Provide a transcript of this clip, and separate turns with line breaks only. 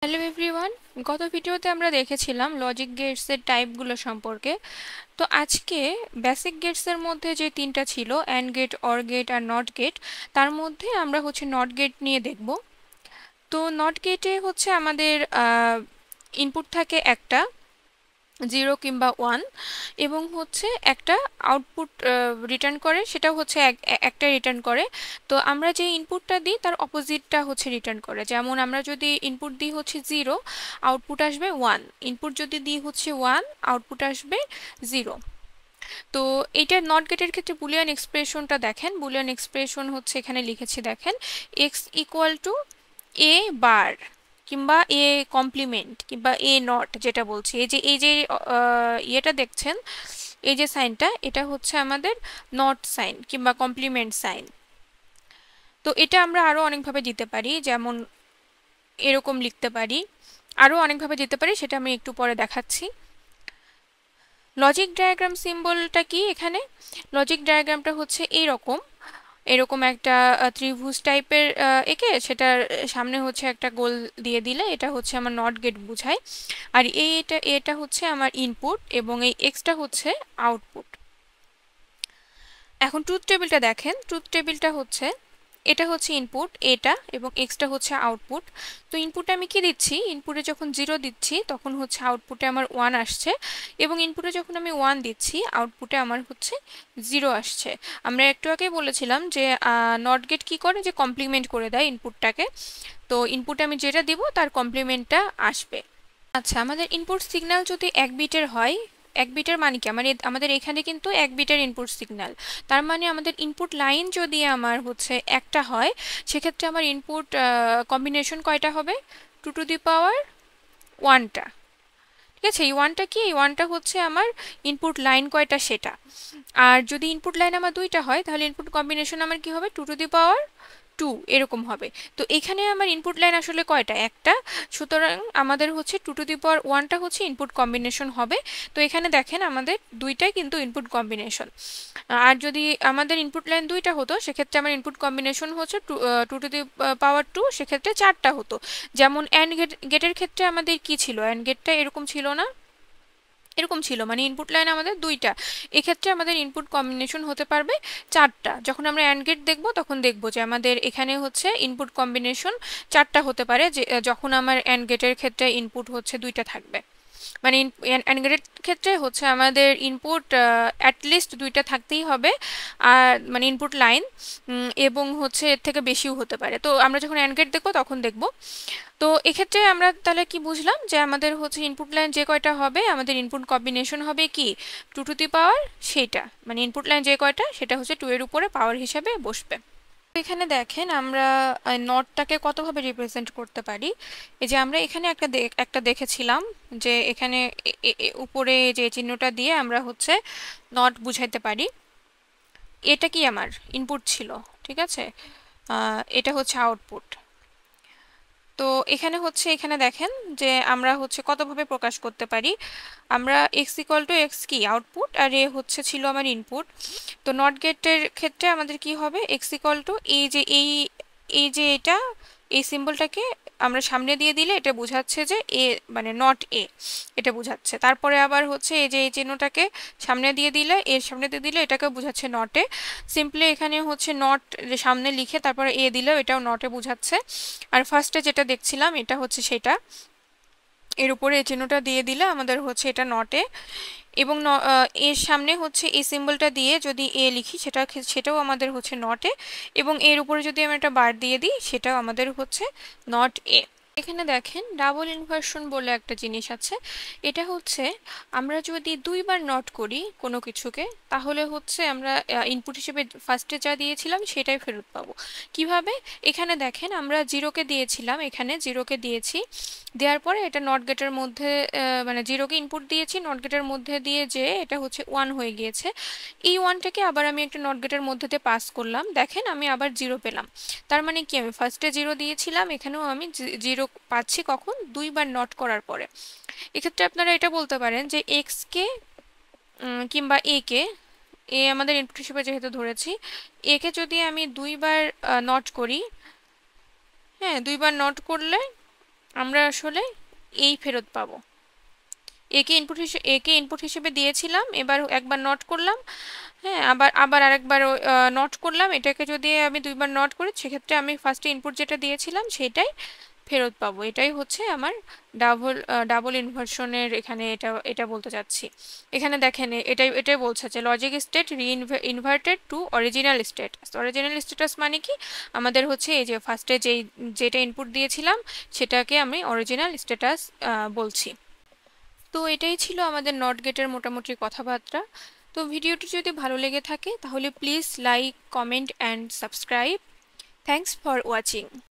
Hello everyone, গত ভিডিওতে আমরা দেখেছিলাম লজিক গেটসের টাইপগুলো সম্পর্কে। তো আজকে বেসিক গেটসের মধ্যে যে তিনটা ছিল, অ্যান্ড গেট, অর গেট আর নট গেট, তার মধ্যে আমরা নট গেট নিয়ে দেখব। তো নট গেটে আমাদের ইনপুট থাকে একটা, 0 কিংবা 1, এবং একটা আউটপুট রিটার্ন করে, সেটাও একটা রিটার্ন করে। তো আমরা যে ইনপুটটা দিই তার অপোজিটটা রিটার্ন করে। যেমন আমরা যদি ইনপুট দিই 0, আউটপুট আসবে 1। ইনপুট যদি দিই 1, আউটপুট আসবে 0। তো এইটা নট গেটের ক্ষেত্রে বুলিয়ান এক্সপ্রেশনটা দেখেন। বুলিয়ান এক্সপ্রেশন এখানে লিখেছি, দেখেন, x ইকুয়াল টু a বার কিংবা এ কমপ্লিমেন্ট কিংবা এ নট, যেটা বলছি এই যে ইয়েটা দেখছেন, এই যে সাইনটা, এটা আমাদের নট সাইন কিংবা কমপ্লিমেন্ট সাইন। তো এটা আমরা আরো অনেকভাবে দিতে পারি, যেমন এরকম লিখতে পারি, আরো অনেকভাবে দিতে পারি, সেটা আমি একটু পরে দেখাচ্ছি। লজিক ডায়াগ্রাম সিম্বলটা কি? এখানে লজিক ডায়াগ্রামটা এইরকম এরকম একটা ত্রিভুজ টাইপের এঁকে, সেটার সামনে একটা গোল দিয়ে দিলে এটা আমার নট গেট বোঝায়। আর এটা এটা আমার ইনপুট, এবং এই এক্সটা আউটপুট। এখন ট্রুথ টেবিলটা দেখেন। ট্রুথ টেবিলটা এটা ইনপুট এটা, এবং এক্সটা আউটপুট। তো ইনপুটে আমি কি দিচ্ছি? ইনপুটে যখন 0 দিচ্ছি তখন আউটপুটে আমার 1 আসছে, এবং ইনপুটে যখন আমি 1 দিচ্ছি আউটপুটে আমার 0 আসছে। আমরা একটু আগে বলেছিলাম যে নট গেট কি করে, যে কমপ্লিমেন্ট করে দেয় ইনপুটটাকে। তো ইনপুটে আমি যেটা দিব তার কমপ্লিমেন্টটা আসবে। আচ্ছা, আমাদের ইনপুট সিগন্যাল যদি 1 বিটের হয়, 1 বিটের মানে কি? আমাদের এখানে কিন্তু 1 বিটের ইনপুট সিগন্যাল। তার মানে আমাদের ইনপুট লাইন যদি আমার একটা হয়, সেক্ষেত্রে আমার ইনপুট কম্বিনেশন কয়টা হবে? 2 টু দি পাওয়ার 1টা। ঠিক আছে, এই 1টা কি? এই 1টা আমার ইনপুট লাইন কয়টা সেটা। আর যদি ইনপুট লাইন আমার 2টা হয়, তাহলে ইনপুট কম্বিনেশন আমার কি হবে? 2 টু দি পাওয়ার 2 এরকম হবে। তো এখানে আমার ইনপুট লাইন আসলে কয়টা? একটা। সুতরাং আমাদের 2 টু দি পাওয়ার 1টা ইনপুট কম্বিনেশন হবে। তো এখানে দেখেন আমাদের দুইটাই কিন্তু ইনপুট কম্বিনেশন। আর যদি আমাদের ইনপুট লাইন 2টা হতো, সেক্ষেত্রে আমার ইনপুট কম্বিনেশন 2 টু দি পাওয়ার 2, সেক্ষেত্রে 4টা হতো। যেমন অ্যান্ড গেটের ক্ষেত্রে আমাদের কি ছিল? অ্যান্ড গেটটা এরকম ছিল না? এরকম ছিল, মানে ইনপুট লাইন আমাদের 2টা। এক্ষেত্রে আমাদের ইনপুট কম্বিনেশন হতে পারবে 4টা। যখন আমরা অ্যান্ড গেট দেখব তখন দেখব যে আমাদের এখানে ইনপুট কম্বিনেশন 4টা হতে পারে, যে যখন আমার অ্যান্ড গেটের ক্ষেত্রে ইনপুট 2টা থাকবে। মানে অ্যান্ড গেটের ক্ষেত্রে আমাদের ইনপুট অ্যাটলিস্ট 2টা থাকতেই হবে, আর মানে ইনপুট লাইন, এবং এর থেকে বেশিও হতে পারে। তো আমরা যখন অ্যান্ড গেট দেখব তখন দেখব। তো এক্ষেত্রে আমরা তাহলে কি বুঝলাম? যে আমাদের ইনপুট লাইন যে কয়টা হবে, আমাদের ইনপুট কম্বিনেশন হবে কি? 2 টু দি পাওয়ার সেটা, মানে ইনপুট লাইন যে কয়টা সেটা 2 এর উপরে পাওয়ার হিসাবে বসবে। এখানে দেখেন আমরা নটটাকে কতভাবে রিপ্রেজেন্ট করতে পারি। এই যে আমরা এখানে একটা দেখেছিলাম, যে এখানে উপরে যে চিহ্নটা দিয়ে আমরা নট বুঝাইতে পারি। এটা কি? আমার ইনপুট ছিল, ঠিক আছে। এটা আউটপুট। তো এখানে এখানে দেখেন যে আমরা কতভাবে প্রকাশ করতে পারি। আমরা এক্স ইকুয়াল টু এক্স কি? আউটপুট, আর এ ছিল আমার ইনপুট। তো নট গেটের ক্ষেত্রে আমাদের কি হবে? এক্স ইকুয়াল টু এই যে এটা, এই সিম্বলটাকে আমরা সামনে দিয়ে দিলে এটা বোঝাচ্ছে যে এ, মানে নট এ, এটা বোঝাচ্ছে। তারপরে আবার এই যে এই চিহ্নটাকে সামনে দিয়ে দিলে, এর সামনে দিয়ে দিলে এটাকে বোঝাচ্ছে নট এ। সিম্পলি এখানে নট সামনে লিখে তারপরে এ দিলেও এটাও নটে বোঝাচ্ছে। আর ফার্স্টে যেটা দেখছিলাম এটা সেটা, এর উপরে এই চিহ্নটা দিয়ে দিলে আমাদের এটা নটে, এবং এর সামনে এই সিম্বলটা দিয়ে যদি এ লিখি সেটাও আমাদের নটে, এবং এর উপরে যদি আমি একটা বার দিয়ে দিই সেটাও আমাদের নট এ। এখানে দেখেন ডাবল ইনভার্সন বলে একটা জিনিস আছে। এটা আমরা যদি 2বার নট করি কোনো কিছুকে, তাহলে আমরা ইনপুট হিসেবে ফার্স্টে যা দিয়েছিলাম সেটাই ফেরত পাবো। কিভাবে? এখানে দেখেন আমরা 0কে দিয়েছিলাম, এখানে 0কে দিয়েছি, দেওয়ার পরে এটা নট গেটের মধ্যে, মানে 0কে ইনপুট দিয়েছি, নট গেটের মধ্যে দিয়ে যে এটা 1 হয়ে গিয়েছে। এই 1টাকে আবার আমি একটা নট গেটের মধ্যে দিয়ে পাস করলাম, দেখেন আমি আবার 0 পেলাম। তার মানে কি? আমি ফার্স্টে 0 দিয়েছিলাম, এখানেও আমি 0 পাচ্ছি। কখন? 2বার নট করার পরে। এক্ষেত্রে আপনারা এটা বলতে পারেন যে এক্স কে কিংবা এ কে, এ আমাদের ইনপুট হিসেবে যেহেতু ধরেছি, এ কে যদি আমি 2বার নট করি, হ্যাঁ 2বার নট করলে আমরা আসলে এই ফেরত পাবো। একে ইনপুট হিসেবে দিয়েছিলাম, এবার একবার নট করলাম, হ্যাঁ, আবার আবার আরেকবার নট করলাম। এটাকে যদি আমি দুইবার নট করি সেক্ষেত্রে আমি ফার্স্টে ইনপুট যেটা দিয়েছিলাম সেটাই ফেরত পাবো। এটাই হচ্ছে আমার ডাবল ইনভার্সনের এখানে এটা এটা বলতে চাচ্ছি। এখানে দেখেন এটাই এটাই বলছে যে logic state inverted to original status. Original status মানে কি, আমাদের হচ্ছে এই যে ফার্স্টে যেটা ইনপুট দিয়েছিলাম সেটাকে আমি অরিজিনাল স্ট্যাটাস বলছি। তো এটাই ছিল আমাদের নট গেটের মোটামুটি কথাবার্তা। তো ভিডিওটি যদি ভালো লেগে থাকে তাহলে please like, comment and subscribe. Thanks for watching.